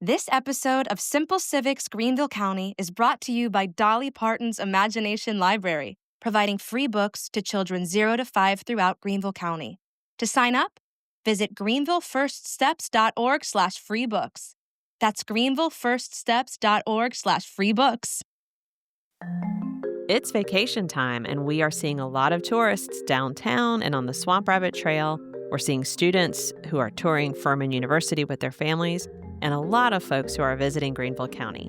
This episode of Simple Civics Greenville County is brought to you by Dolly Parton's Imagination Library, providing free books to children 0 to 5 throughout Greenville County. To sign up, visit greenvillefirststeps.org/freebooks. That's greenvillefirststeps.org/freebooks. It's vacation time, and we are seeing a lot of tourists downtown and on the Swamp Rabbit Trail. We're seeing students who are touring Furman University with their families, and a lot of folks who are visiting Greenville County.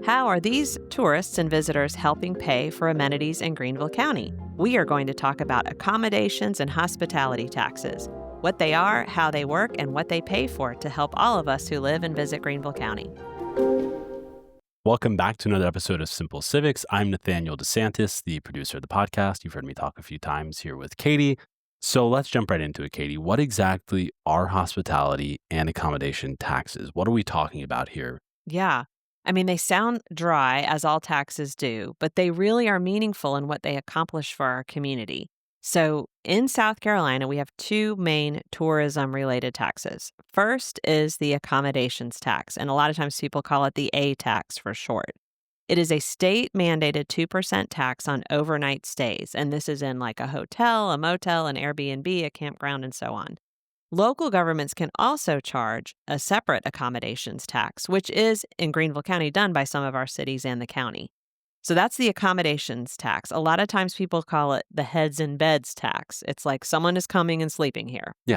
How are these tourists and visitors helping pay for amenities in Greenville County? We are going to talk about accommodations and hospitality taxes, what they are, how they work, and what they pay for to help all of us who live and visit Greenville County. Welcome back to another episode of Simple Civics. I'm Nathaniel DeSantis, the producer of the podcast. You've heard me talk a few times here with Katy. So let's jump right into it, Katy. What exactly are hospitality and accommodation taxes? What are we talking about here? Yeah. I mean, they sound dry, as all taxes do, but they really are meaningful in what they accomplish for our community. So in South Carolina, we have two main tourism-related taxes. First is the accommodations tax, and a lot of times people call it the A tax for short. It is a state-mandated 2% tax on overnight stays, and this is in like a hotel, a motel, an Airbnb, a campground, and so on. Local governments can also charge a separate accommodations tax, which is in Greenville County done by some of our cities and the county. So that's the accommodations tax. A lot of times people call it the heads and beds tax. It's like someone is coming and sleeping here. Yeah.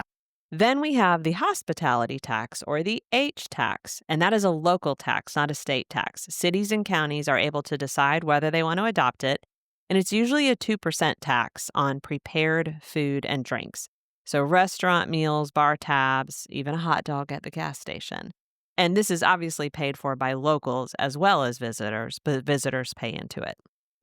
Then we have the hospitality tax, or the H tax, and that is a local tax, not a state tax. Cities and counties are able to decide whether they want to adopt it, and it's usually a 2% tax on prepared food and drinks. So restaurant meals, bar tabs, even a hot dog at the gas station. And this is obviously paid for by locals as well as visitors, but visitors pay into it.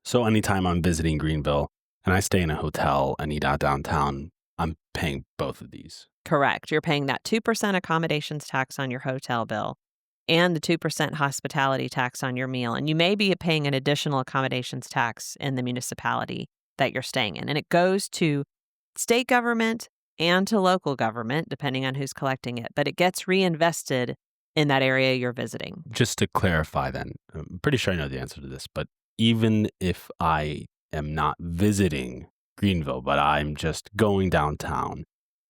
So anytime I'm visiting Greenville and I stay in a hotel and eat out downtown, I'm paying both of these. Correct. You're paying that 2% accommodations tax on your hotel bill and the 2% hospitality tax on your meal. And you may be paying an additional accommodations tax in the municipality that you're staying in. And it goes to state government and to local government, depending on who's collecting it. But it gets reinvested in that area you're visiting. Just to clarify then, I'm pretty sure I know the answer to this, but even if I am not visiting Greenville, but I'm just going downtown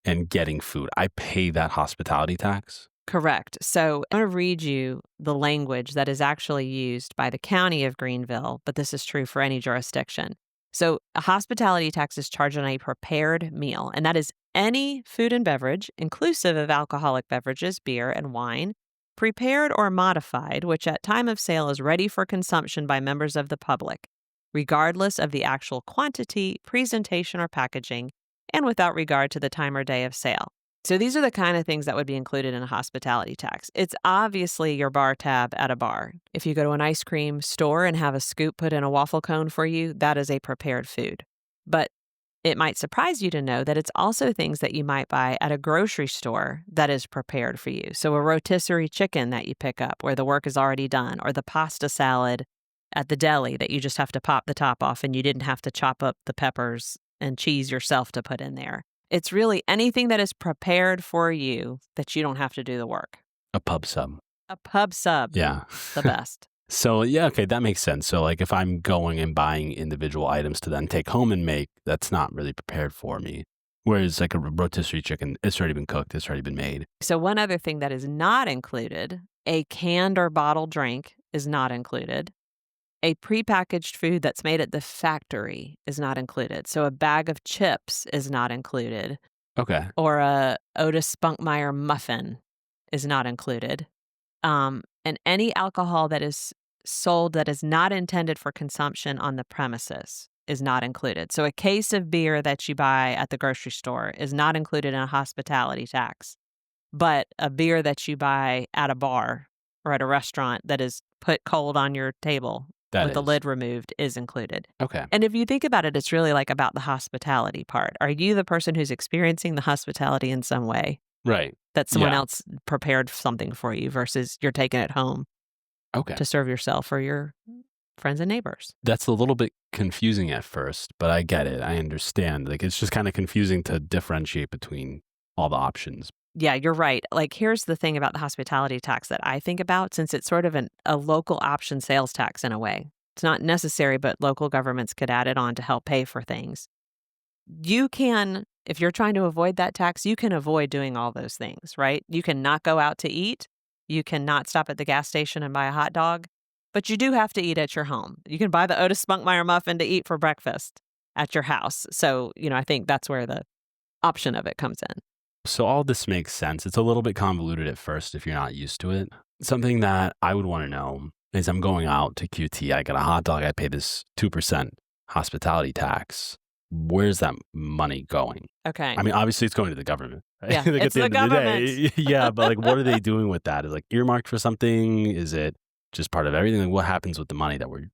and getting food, I pay that hospitality tax? Correct. So I'm going to read you the language that is actually used by the county of Greenville, but this is true for any jurisdiction. So a hospitality tax is charged on a prepared meal, and that is any food and beverage, inclusive of alcoholic beverages, beer and wine, prepared or modified, which at time of sale is ready for consumption by members of the public, regardless of the actual quantity, presentation, or packaging, and without regard to the time or day of sale. So these are the kind of things that would be included in a hospitality tax. It's obviously your bar tab at a bar. If you go to an ice cream store and have a scoop put in a waffle cone for you, that is a prepared food. But it might surprise you to know that it's also things that you might buy at a grocery store that is prepared for you. So a rotisserie chicken that you pick up where the work is already done, or the pasta salad at the deli that you just have to pop the top off and you didn't have to chop up the peppers and cheese yourself to put in there. It's really anything that is prepared for you that you don't have to do the work. A pub sub. A pub sub. Yeah. The best. So, yeah, okay, that makes sense. So, like, if I'm going and buying individual items to then take home and make, that's not really prepared for me. Whereas, like, a rotisserie chicken, it's already been cooked, it's already been made. So, one other thing that is not included, a canned or bottled drink is not included. A prepackaged food that's made at the factory is not included. So, a bag of chips is not included. Okay. Or a Otis Spunkmeyer muffin is not included. And any alcohol that is sold that is not intended for consumption on the premises is not included. So a case of beer that you buy at the grocery store is not included in a hospitality tax. But a beer that you buy at a bar or at a restaurant that is put cold on your table with the lid removed is included. Okay. And if you think about it, it's really like about the hospitality part. Are you the person who's experiencing the hospitality in some way? Right. That someone else prepared something for you versus you're taking it home to serve yourself or your friends and neighbors. That's a little bit confusing at first, but I get it. I understand. Like, it's just kind of confusing to differentiate between all the options. Yeah, you're right. Like, here's the thing about the hospitality tax that I think about, since it's sort of a local option sales tax in a way. It's not necessary, but local governments could add it on to help pay for things. You can, if you're trying to avoid that tax, you can avoid doing all those things, right? You can not go out to eat. You can not stop at the gas station and buy a hot dog, but you do have to eat at your home. You can buy the Otis Spunkmeyer muffin to eat for breakfast at your house. So, I think that's where the option of it comes in. So all this makes sense. It's a little bit convoluted at first if you're not used to it. Something that I would want to know is I'm going out to QT, I get a hot dog, I pay this 2% hospitality tax. Where's that money going? Okay. I mean, obviously it's going to the government. Right? Yeah, like it's the government. Yeah, but like what are they doing with that? Is it like earmarked for something? Is it just part of everything? Like, what happens with the money that we're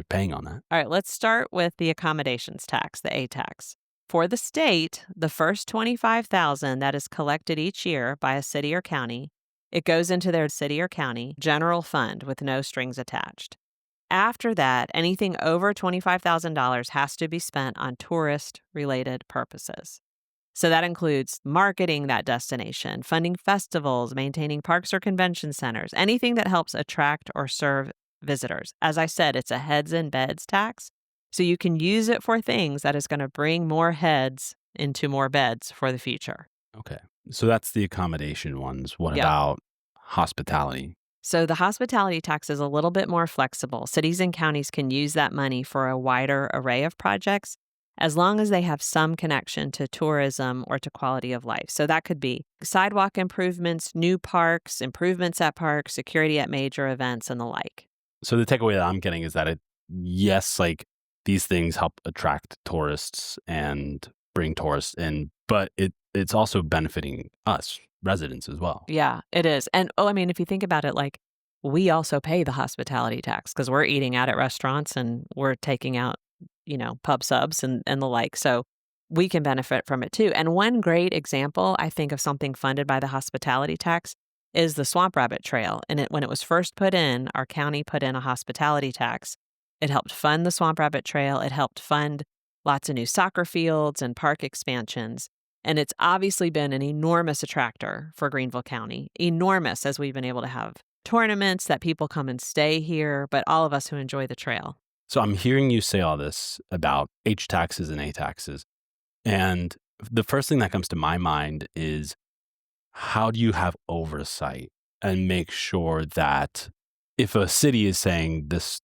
paying on that? All right, let's start with the accommodations tax, the A tax. For the state, the first $25,000 that is collected each year by a city or county, it goes into their city or county general fund with no strings attached. After that, anything over $25,000 has to be spent on tourist-related purposes. So that includes marketing that destination, funding festivals, maintaining parks or convention centers, anything that helps attract or serve visitors. As I said, it's a heads and beds tax. So you can use it for things that is going to bring more heads into more beds for the future. Okay. So that's the accommodation ones. What Yep. about hospitality? So the hospitality tax is a little bit more flexible. Cities and counties can use that money for a wider array of projects as long as they have some connection to tourism or to quality of life. So that could be sidewalk improvements, new parks, improvements at parks, security at major events, and the like. So the takeaway that I'm getting is that yes, like these things help attract tourists and bring tourists in, but it's also benefiting us residents as well. Yeah, it is. And if you think about it, like we also pay the hospitality tax because we're eating out at restaurants and we're taking out, pub subs and the like. So we can benefit from it too. And one great example, I think, of something funded by the hospitality tax is the Swamp Rabbit Trail. And when it was first put in, our county put in a hospitality tax. It helped fund the Swamp Rabbit Trail. It helped fund lots of new soccer fields and park expansions. And it's obviously been an enormous attractor for Greenville County. Enormous, as we've been able to have tournaments that people come and stay here, but all of us who enjoy the trail. So I'm hearing you say all this about H taxes and A taxes. And the first thing that comes to my mind is, how do you have oversight and make sure that if a city is saying this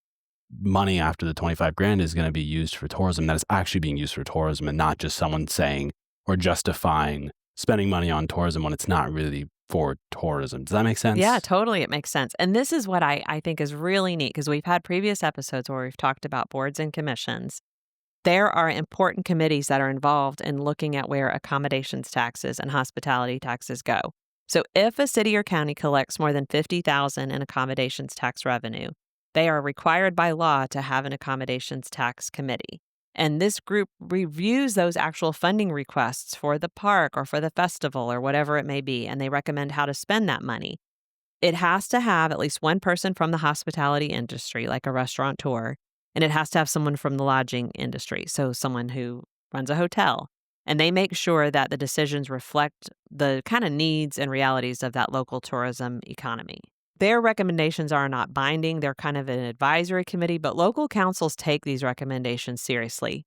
money after the 25 grand is going to be used for tourism, that it's actually being used for tourism and not just someone saying or justifying spending money on tourism when it's not really for tourism. Does that make sense? Yeah, totally. It makes sense. And this is what I think is really neat, because we've had previous episodes where we've talked about boards and commissions. There are important committees that are involved in looking at where accommodations taxes and hospitality taxes go. So if a city or county collects more than $50,000 in accommodations tax revenue, they are required by law to have an accommodations tax committee. And this group reviews those actual funding requests for the park or for the festival or whatever it may be, and they recommend how to spend that money. It has to have at least one person from the hospitality industry, like a restaurateur, and it has to have someone from the lodging industry, so someone who runs a hotel. And they make sure that the decisions reflect the kind of needs and realities of that local tourism economy. Their recommendations are not binding. They're kind of an advisory committee, but local councils take these recommendations seriously,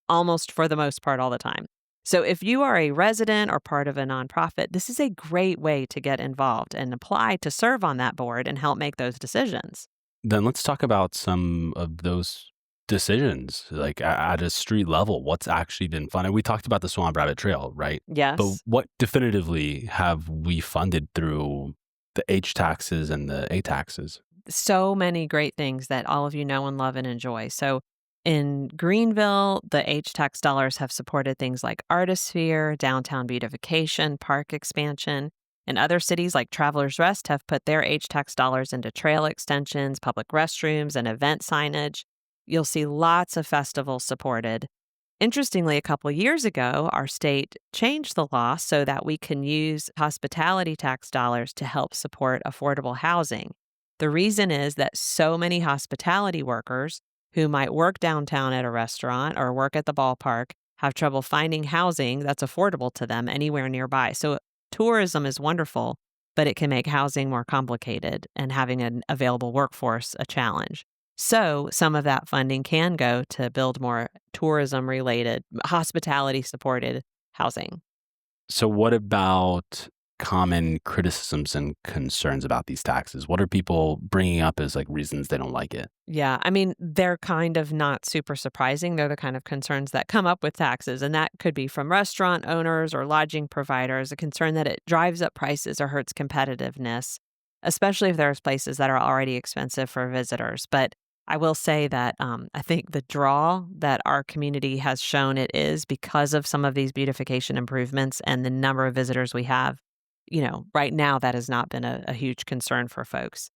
almost for the most part all the time. So if you are a resident or part of a nonprofit, this is a great way to get involved and apply to serve on that board and help make those decisions. Then let's talk about some of those decisions, like at a street level, what's actually been funded. We talked about the Swamp Rabbit Trail, right? Yes. But what definitively have we funded through the H taxes and the A taxes? So many great things that all of you know and love and enjoy. So in Greenville, the H tax dollars have supported things like Artisphere, downtown beautification, park expansion. And other cities like Travelers Rest have put their H tax dollars into trail extensions, public restrooms, and event signage. You'll see lots of festivals supported. Interestingly, a couple years ago, our state changed the law so that we can use hospitality tax dollars to help support affordable housing. The reason is that so many hospitality workers who might work downtown at a restaurant or work at the ballpark have trouble finding housing that's affordable to them anywhere nearby. So tourism is wonderful, but it can make housing more complicated and having an available workforce a challenge. So some of that funding can go to build more tourism-related, hospitality-supported housing. So what about common criticisms and concerns about these taxes? What are people bringing up as like reasons they don't like it? Yeah, I mean, they're kind of not super surprising. They're the kind of concerns that come up with taxes, and that could be from restaurant owners or lodging providers, a concern that it drives up prices or hurts competitiveness, especially if there's places that are already expensive for visitors. But I will say that I think the draw that our community has shown it is because of some of these beautification improvements and the number of visitors we have. Right now that has not been a huge concern for folks.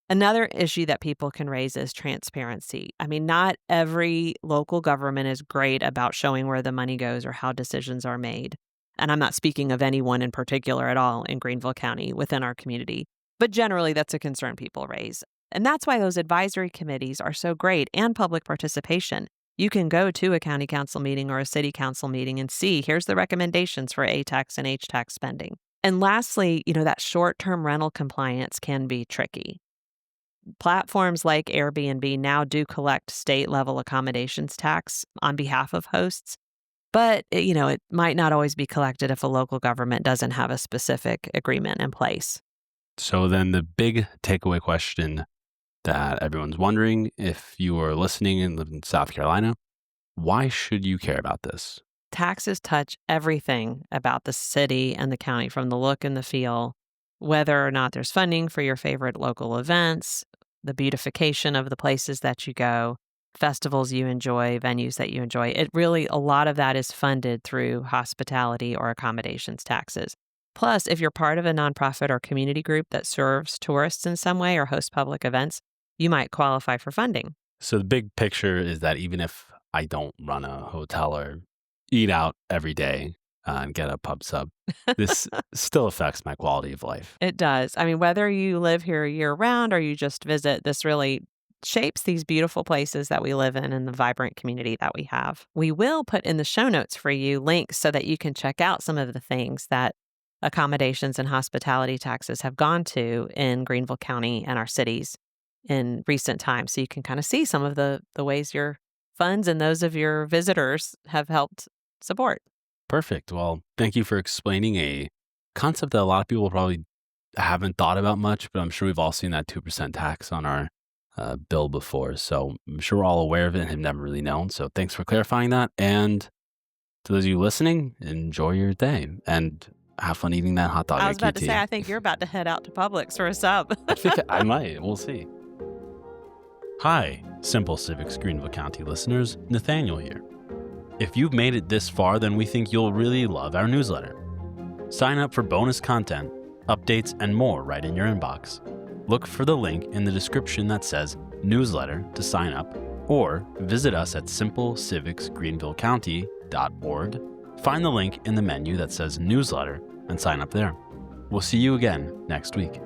Another issue that people can raise is transparency. I mean, not every local government is great about showing where the money goes or how decisions are made. And I'm not speaking of anyone in particular at all in Greenville County within our community, but generally that's a concern people raise. And that's why those advisory committees are so great and public participation. You can go to a county council meeting or a city council meeting and see, here's the recommendations for A-tax and H-tax spending. And lastly, that short-term rental compliance can be tricky. Platforms like Airbnb now do collect state-level accommodations tax on behalf of hosts, but it might not always be collected if a local government doesn't have a specific agreement in place. So then the big takeaway question that everyone's wondering, if you are listening and live in South Carolina, why should you care about this? Taxes touch everything about the city and the county, from the look and the feel, whether or not there's funding for your favorite local events, the beautification of the places that you go, festivals you enjoy, venues that you enjoy. A lot of that is funded through hospitality or accommodations taxes. Plus, if you're part of a nonprofit or community group that serves tourists in some way or hosts public events, you might qualify for funding. So the big picture is that even if I don't run a hotel or eat out every day and get a pub sub, this still affects my quality of life. It does. I mean, whether you live here year-round or you just visit, this really shapes these beautiful places that we live in and the vibrant community that we have. We will put in the show notes for you links so that you can check out some of the things that accommodations and hospitality taxes have gone to in Greenville County and our cities in recent times. So you can kind of see some of the ways your funds and those of your visitors have helped support. Perfect. Well, thank you for explaining a concept that a lot of people probably haven't thought about much, but I'm sure we've all seen that 2% tax on our bill before. So I'm sure we're all aware of it and have never really known. So thanks for clarifying that. And to those of you listening, enjoy your day and have fun eating that hot dog. I was about to say, I think you're about to head out to Publix for a sub. I think I might. We'll see. Hi, Simple Civics Greenville County listeners. Nathaniel here. If you've made it this far, then we think you'll really love our newsletter. Sign up for bonus content, updates, and more right in your inbox. Look for the link in the description that says newsletter to sign up, or visit us at simplecivicsgreenvillecounty.org. Find the link in the menu that says newsletter and sign up there. We'll see you again next week.